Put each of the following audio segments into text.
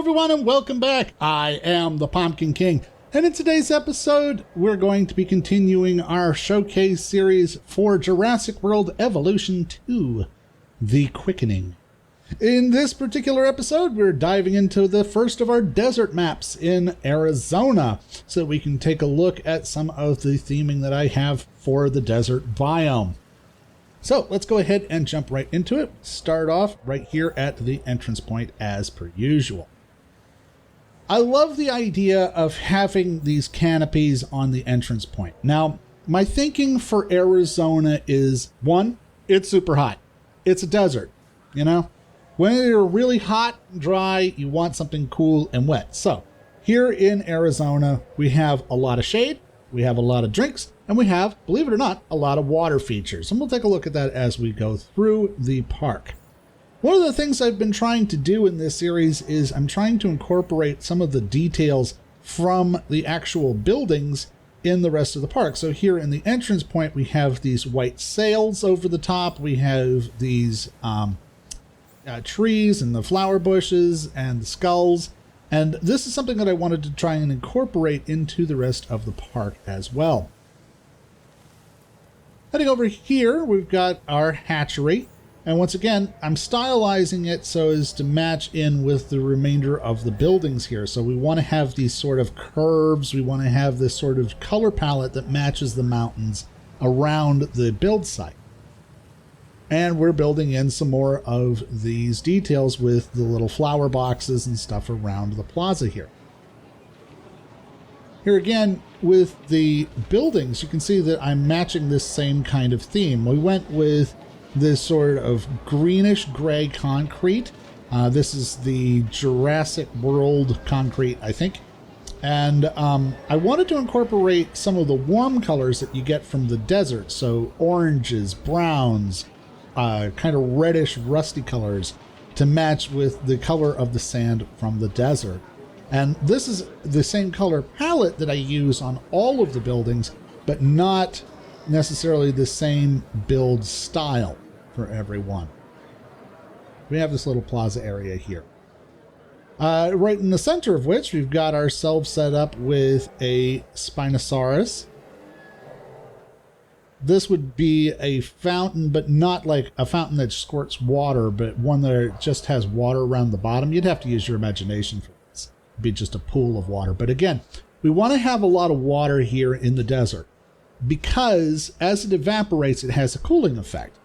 everyone, and welcome back. I am the Pumpkin King, and in today's episode, we're going to be continuing our showcase series for Jurassic World Evolution 2, The Quickening. In this particular episode, we're diving into the first of our desert maps in Arizona, so we can take a look at some of the theming that I have for the desert biome. So let's go ahead and jump right into it. Start off right here at the entrance point as per usual. I love the idea of having these canopies on the entrance point. Now, my thinking for Arizona is, one, it's super hot. It's a desert, you know? When you're really hot and dry, you want something cool and wet. So here in Arizona, we have a lot of shade, we have a lot of drinks, and we have, believe it or not, a lot of water features. And we'll take a look at that as we go through the park. One of the things I've been trying to do in this series is I'm trying to incorporate some of the details from the actual buildings in the rest of the park. So here in the entrance point, we have these white sails over the top. We have these trees and the flower bushes and the skulls. And this is something that I wanted to try and incorporate into the rest of the park as well. Heading over here, we've got our hatchery. And once again, I'm stylizing it so as to match in with the remainder of the buildings here. So we want to have these sort of curves. We want to have this sort of color palette that matches the mountains around the build site. And we're building in some more of these details with the little flower boxes and stuff around the plaza here. Here again, with the buildings, you can see that I'm matching this same kind of theme. We went with this sort of greenish gray concrete. This is the Jurassic World concrete, I think. And I wanted to incorporate some of the warm colors that you get from the desert. So oranges, browns, kind of reddish, rusty colors to match with the color of the sand from the desert. And this is the same color palette that I use on all of the buildings, but not necessarily the same build style for every one. We have this little plaza area here. Right in the center of which we've got ourselves set up with a Spinosaurus. This would be a fountain, but not like a fountain that squirts water, but one that just has water around the bottom. You'd have to use your imagination for this. It'd be just a pool of water. But again, we want to have a lot of water here in the desert because as it evaporates, it has a cooling effect,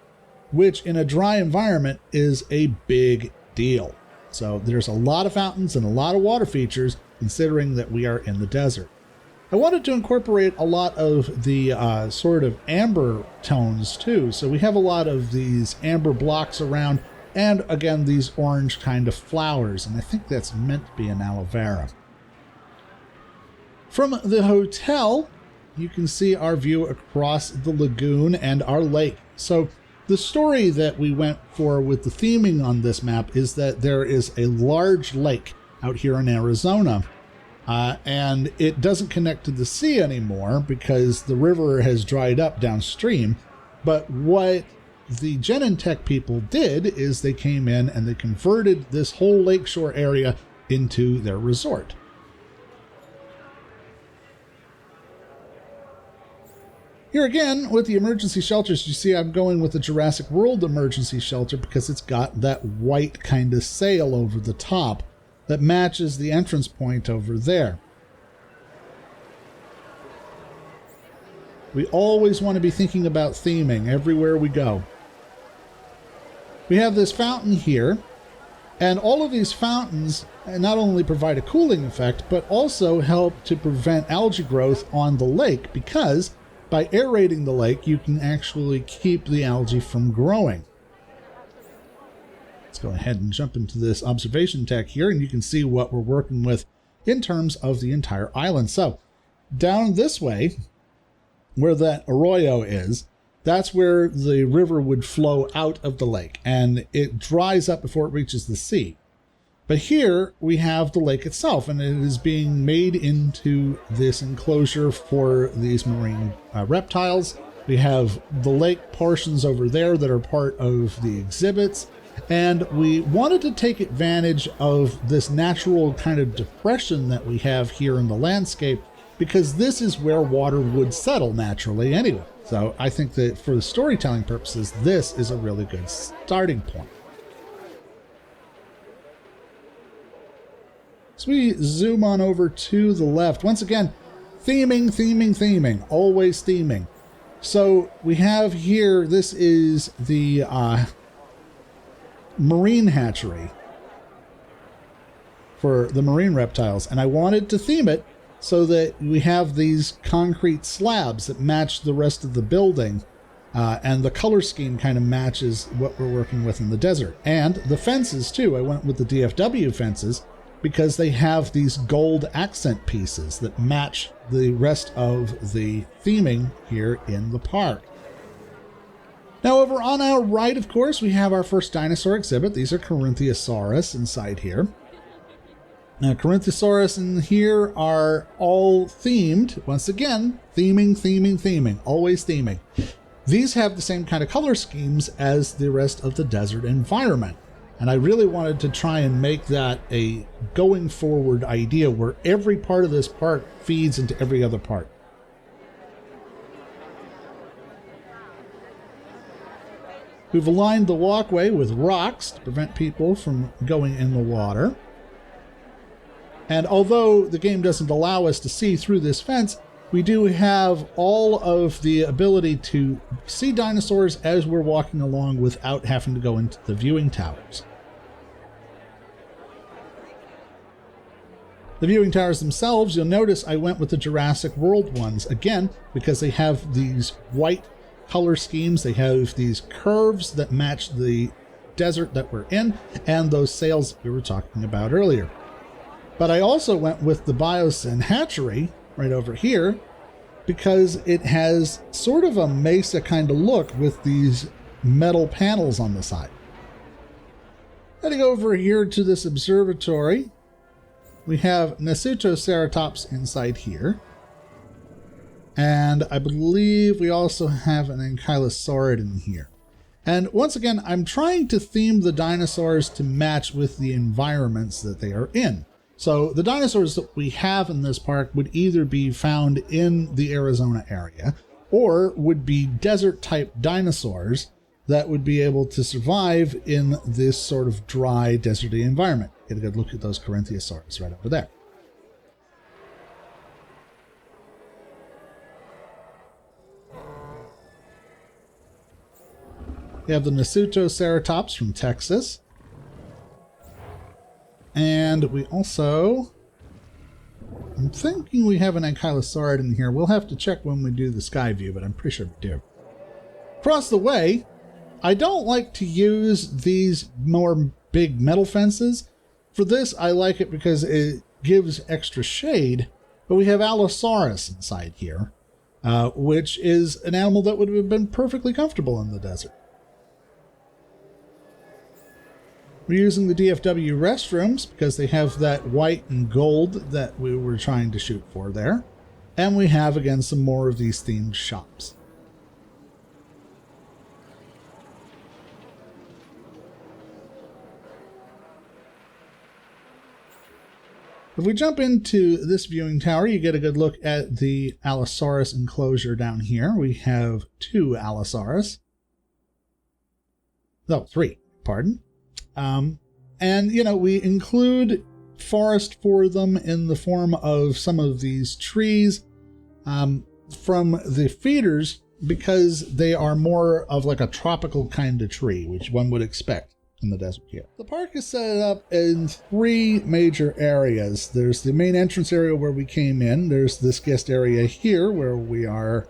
which in a dry environment is a big deal. So there's a lot of fountains and a lot of water features considering that we are in the desert. I wanted to incorporate a lot of the sort of amber tones too. So we have a lot of these amber blocks around and again, these orange kind of flowers. And I think that's meant to be an aloe vera. From the hotel, you can see our view across the lagoon and our lake. So the story that we went for with the theming on this map is that there is a large lake out here in Arizona. And it doesn't connect to the sea anymore because the river has dried up downstream. But what the Genentech people did is they came in and they converted this whole lakeshore area into their resort. Here again, with the emergency shelters, you see I'm going with the Jurassic World emergency shelter because it's got that white kind of sail over the top that matches the entrance point over there. We always want to be thinking about theming everywhere we go. We have this fountain here, and all of these fountains not only provide a cooling effect, but also help to prevent algae growth on the lake because by aerating the lake, you can actually keep the algae from growing. Let's go ahead and jump into this observation deck here, and you can see what we're working with in terms of the entire island. So down this way, where that arroyo is, that's where the river would flow out of the lake, and it dries up before it reaches the sea. But here we have the lake itself, and it is being made into this enclosure for these marine reptiles. We have the lake portions over there that are part of the exhibits, And we wanted to take advantage of this natural kind of depression that we have here in the landscape, because this is where water would settle naturally anyway. So I think that for the storytelling purposes, this is a really good starting point. So we zoom on over to the left. Once again, theming, always theming. So we have here, this is the marine hatchery for the marine reptiles. And I wanted to theme it so that we have these concrete slabs that match the rest of the building. And the color scheme kind of matches what we're working with in the desert. And the fences too. I went with the DFW fences because they have these gold accent pieces that match the rest of the theming here in the park. Now over on our right, of course, we have our first dinosaur exhibit. These are Corinthiosaurus inside here. Now Corinthiosaurus in here are all themed. Once again, theming, always theming. These have the same kind of color schemes as the rest of the desert environment. And I really wanted to try and make that a going forward idea where every part of this park feeds into every other part. We've aligned the walkway with rocks to prevent people from going in the water. And although the game doesn't allow us to see through this fence, we do have all of the ability to see dinosaurs as we're walking along without having to go into the viewing towers. The viewing towers themselves, you'll notice I went with the Jurassic World ones, again, because they have these white color schemes. They have these curves that match the desert that we're in, and those sails we were talking about earlier. But I also went with the Biosyn Hatchery right over here because it has sort of a mesa kind of look with these metal panels on the side. Heading over here to this observatory, we have Nasutoceratops inside here. And I believe we also have an Ankylosaurid in here. And once again, I'm trying to theme the dinosaurs to match with the environments that they are in. So the dinosaurs that we have in this park would either be found in the Arizona area or would be desert type dinosaurs that would be able to survive in this sort of dry, deserty environment. Get a good look at those Corinthiosaurus right over there. We have the Nasutoceratops from Texas. And we also, I'm thinking we have an Ankylosaurid in here. We'll have to check when we do the sky view, but I'm pretty sure we do. Across the way, I don't like to use these more big metal fences. For this, I like it because it gives extra shade, but we have Allosaurus inside here, which is an animal that would have been perfectly comfortable in the desert. We're using the DFW restrooms because they have that white and gold that we were trying to shoot for there. And we have, again, some more of these themed shops. If we jump into this viewing tower, you get a good look at the Allosaurus enclosure down here. We have 2 Allosaurus. No, 3, pardon. And, you know, we include forest for them in the form of some of these trees from the feeders because they are more of like a tropical kind of tree, which one would expect in the desert here. The park is set up in 3 major areas. There's the main entrance area where we came in. There's this guest area here where we are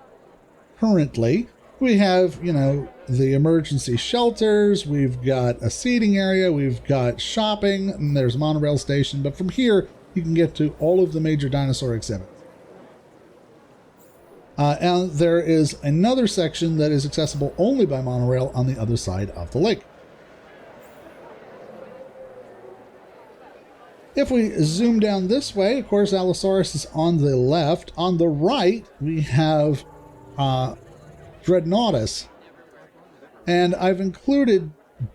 currently. We have, you know, the emergency shelters, we've got a seating area, we've got shopping, and there's a monorail station. But from here, you can get to all of the major dinosaur exhibits. And there is another section that is accessible only by monorail on the other side of the lake. If we zoom down this way, of course, Allosaurus is on the left. On the right, we have Dreadnoughtus. And I've included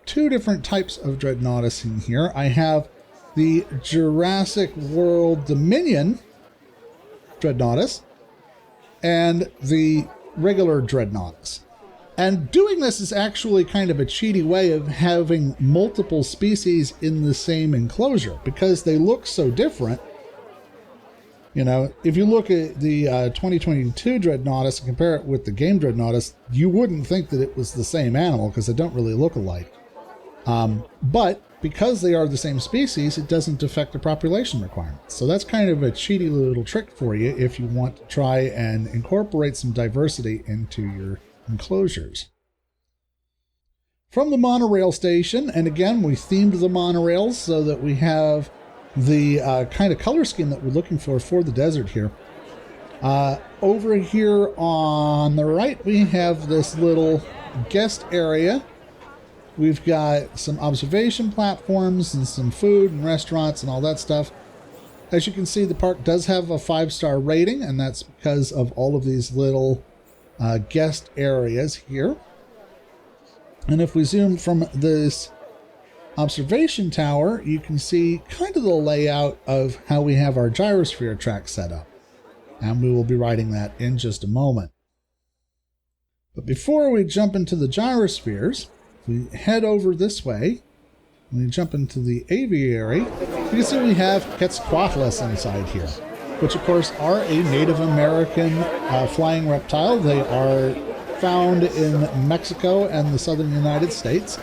two different types of Dreadnoughtus in here. I have the Jurassic World Dominion Dreadnoughtus and the regular Dreadnoughtus. And doing this is actually kind of a cheaty way of having multiple species in the same enclosure because they look so different. You know, if you look at the 2022 Dreadnoughtus and compare it with the game Dreadnoughtus, you wouldn't think that it was the same animal because they don't really look alike. But because they are the same species, it doesn't affect the population requirements. So that's kind of a cheaty little trick for you if you want to try and incorporate some diversity into your enclosures. From the monorail station, and again, we themed the monorails so that we have the kind of color scheme that we're looking for the desert here. Over here on the right, we have this little guest area. We've got some observation platforms and some food and restaurants and all that stuff. As you can see, the park does have a 5-star rating, and that's because of all of these little guest areas here. And if we zoom from this observation tower, you can see kind of the layout of how we have our gyrosphere track set up. And we will be writing that in just a moment. But before we jump into the gyrospheres, we head over this way. When we jump into the aviary, you can see we have Quetzalcoatlus inside here, which of course are a Native American flying reptile. They are found in Mexico and the southern United States.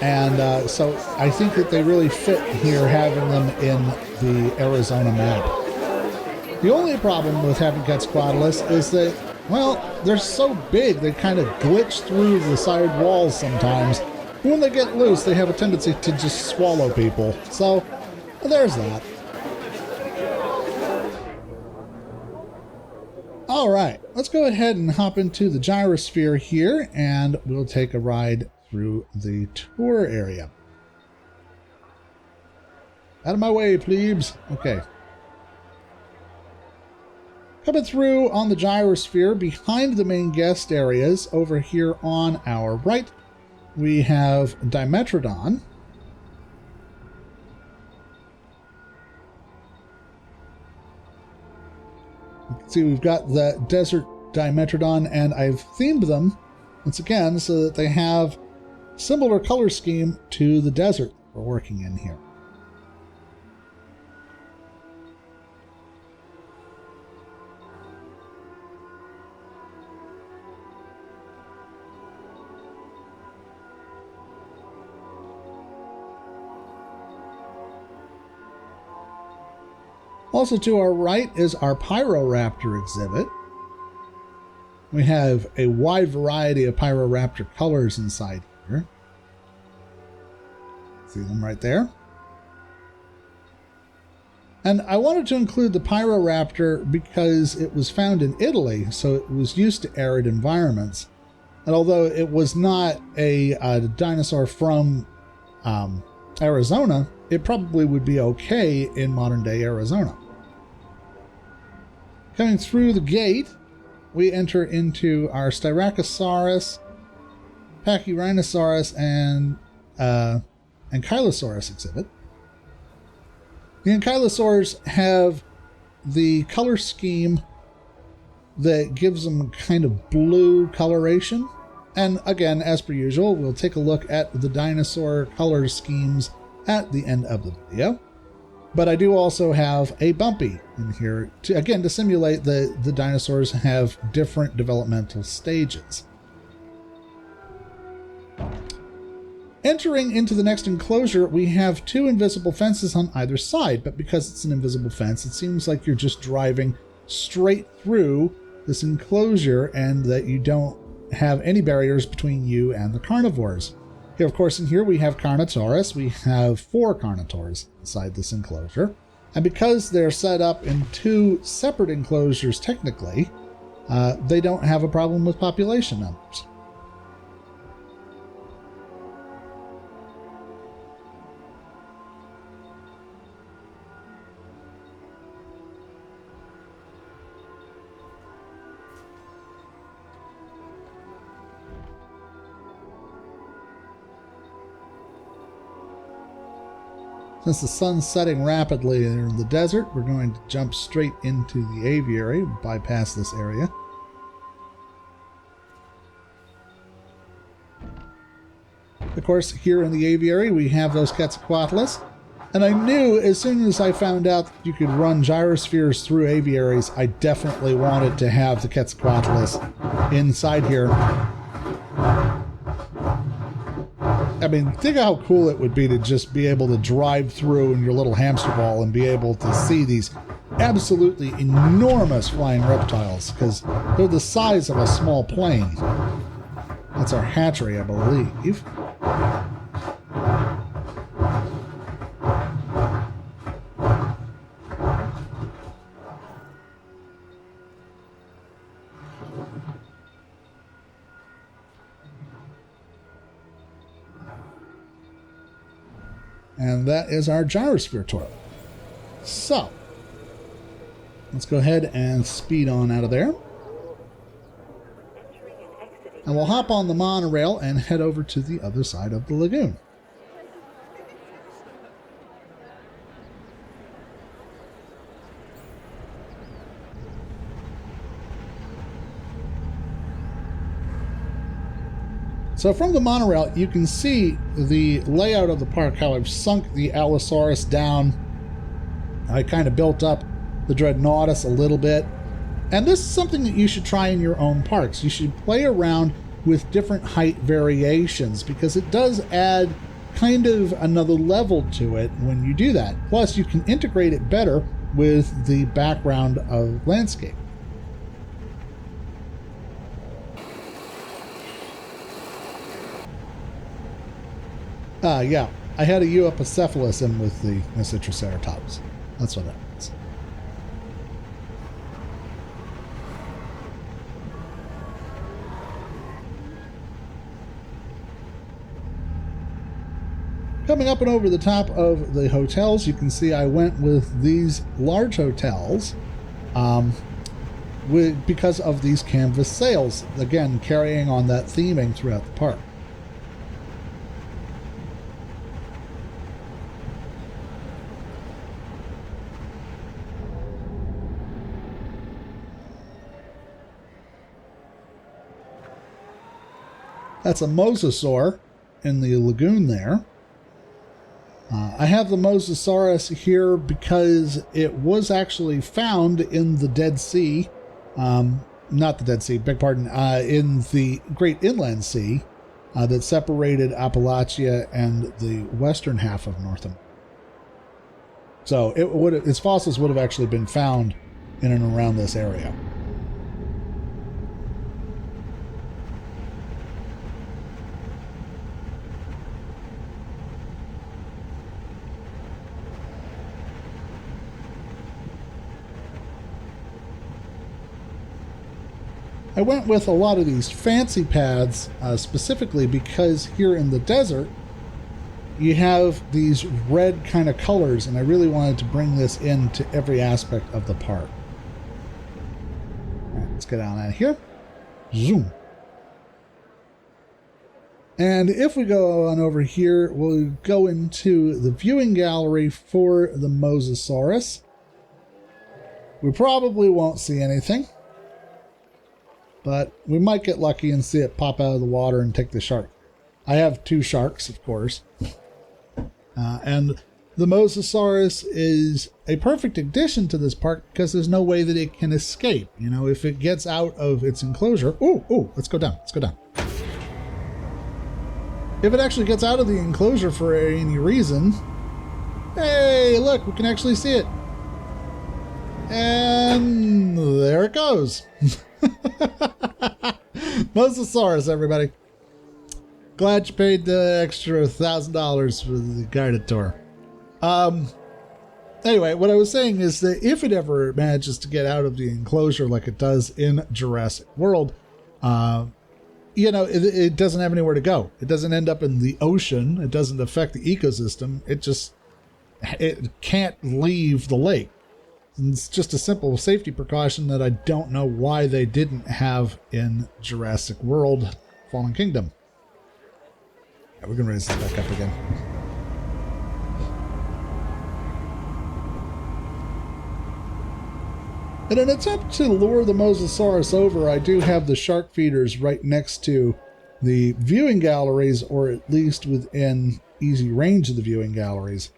And so I think that they really fit here having them in the Arizona map. The only problem with having Quetzalcoatlus is that, well, they're so big they kind of glitch through the side walls sometimes. When they get loose, they have a tendency to just swallow people. So, there's that. All right, let's go ahead and hop into the gyrosphere here, and we'll take a ride through the tour area. Out of my way, plebes. Okay. Coming through on the gyrosphere, behind the main guest areas, over here on our right, we have Dimetrodon. You can see we've got the desert Dimetrodon, and I've themed them, once again, so that they have similar color scheme to the desert we're working in here. Also to our right is our Pyroraptor exhibit. We have a wide variety of Pyroraptor colors inside here. See them right there? And I wanted to include the Pyroraptor because it was found in Italy, so it was used to arid environments. And although it was not a dinosaur from Arizona, it probably would be okay in modern-day Arizona. Coming through the gate, we enter into our Styracosaurus, Pachyrhinosaurus, and Ankylosaurus exhibit. The Ankylosaurs have the color scheme that gives them kind of blue coloration. And again, as per usual, we'll take a look at the dinosaur color schemes at the end of the video. But I do also have a Bumpy in here, to simulate that the dinosaurs have different developmental stages. Entering into the next enclosure, we have two invisible fences on either side, but because it's an invisible fence, it seems like you're just driving straight through this enclosure and that you don't have any barriers between you and the carnivores. Here, of course, in here we have Carnotaurus. We have 4 Carnotaurs inside this enclosure. And because they're set up in 2 separate enclosures technically, they don't have a problem with population numbers. Since the sun's setting rapidly in the desert, we're going to jump straight into the aviary, bypass this area. Of course, here in the aviary, we have those Quetzalcoatlus. And I knew as soon as I found out that you could run gyrospheres through aviaries, I definitely wanted to have the Quetzalcoatlus inside here. I mean, think of how cool it would be to just be able to drive through in your little hamster ball and be able to see these absolutely enormous flying reptiles, because they're the size of a small plane. That's our hatchery, I believe. And that is our gyrosphere tour. So, let's go ahead and speed on out of there. And we'll hop on the monorail and head over to the other side of the lagoon. So from the monorail, you can see the layout of the park, how I've sunk the Allosaurus down. I kind of built up the Dreadnoughtus a little bit. And this is something that you should try in your own parks. You should play around with different height variations, because it does add kind of another level to it when you do that. Plus, you can integrate it better with the background of landscape. Yeah, I had a Euoplocephalus in with the Triceratops. That's what that means. Coming up and over the top of the hotels, you can see I went with these large hotels because of these canvas sails. Again, carrying on that theming throughout the park. That's a Mosasaur in the lagoon there. I have the Mosasaurus here because it was actually found in the Dead Sea. Not the Dead Sea, beg pardon, in the Great Inland Sea that separated Appalachia and the western half of North America. So its fossils would have actually been found in and around this area. I went with a lot of these fancy pads specifically because here in the desert you have these red kind of colors, and I really wanted to bring this into every aspect of the park. All right, let's get out of here. Zoom. And if we go on over here, we'll go into the viewing gallery for the Mosasaurus. We probably won't see anything, but we might get lucky and see it pop out of the water and take the shark. I have two sharks, of course. And the Mosasaurus is a perfect addition to this park because there's no way that it can escape. You know, if it gets out of its enclosure... let's go down. Let's go down. If it actually gets out of the enclosure for any reason... Hey, look, we can actually see it. And there it goes. Mosasaurus, everybody. Glad you paid the extra $1,000 for the guided tour. Anyway, what I was saying is that if it ever manages to get out of the enclosure like it does in Jurassic World, it doesn't have anywhere to go. It doesn't end up in the ocean. It doesn't affect the ecosystem. It can't leave the lake. It's just a simple safety precaution that I don't know why they didn't have in Jurassic World Fallen Kingdom. Yeah, we're going to raise this back up again. In an attempt to lure the Mosasaurus over, I do have the shark feeders right next to the viewing galleries, or at least within easy range of the viewing galleries.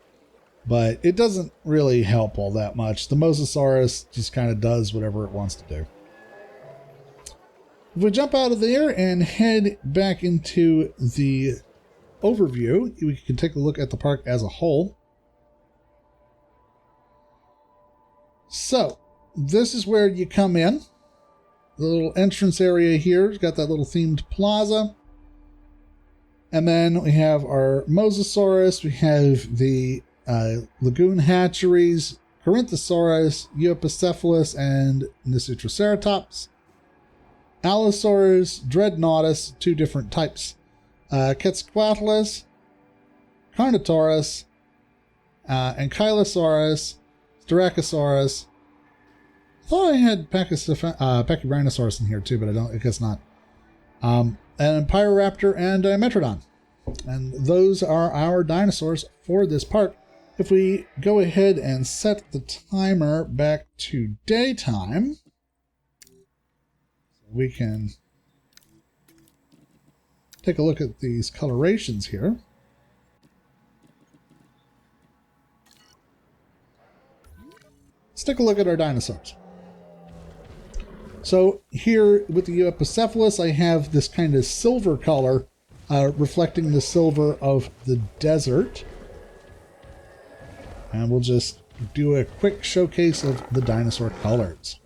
But it doesn't really help all that much. The Mosasaurus just kind of does whatever it wants to do. If we jump out of there and head back into the overview, we can take a look at the park as a whole. So, this is where you come in. The little entrance area here has got that little themed plaza. And then we have our Mosasaurus. We have the lagoon hatcheries, Corinthosaurus, Euoplocephalus, and Nisutriceratops. Allosaurus, Dreadnoughtus, two different types. Quetzalcoatlus, Carnotaurus, Ankylosaurus, Styracosaurus. I thought I had Pachyrhinosaurus in here too, but I guess not. And Pyroraptor and Metrodon. And those are our dinosaurs for this park. If we go ahead and set the timer back to daytime, we can take a look at these colorations here. Let's take a look at our dinosaurs. So here with the Euoplocephalus, I have this kind of silver color, reflecting the silver of the desert. And we'll just do a quick showcase of the dinosaur colors.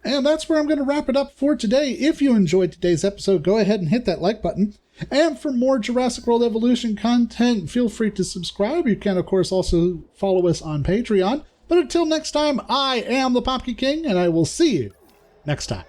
And that's where I'm going to wrap it up for today. If you enjoyed today's episode, go ahead and hit that like button. And for more Jurassic World Evolution content, feel free to subscribe. You can, of course, also follow us on Patreon. But until next time, I am the Pumpkin King, and I will see you next time.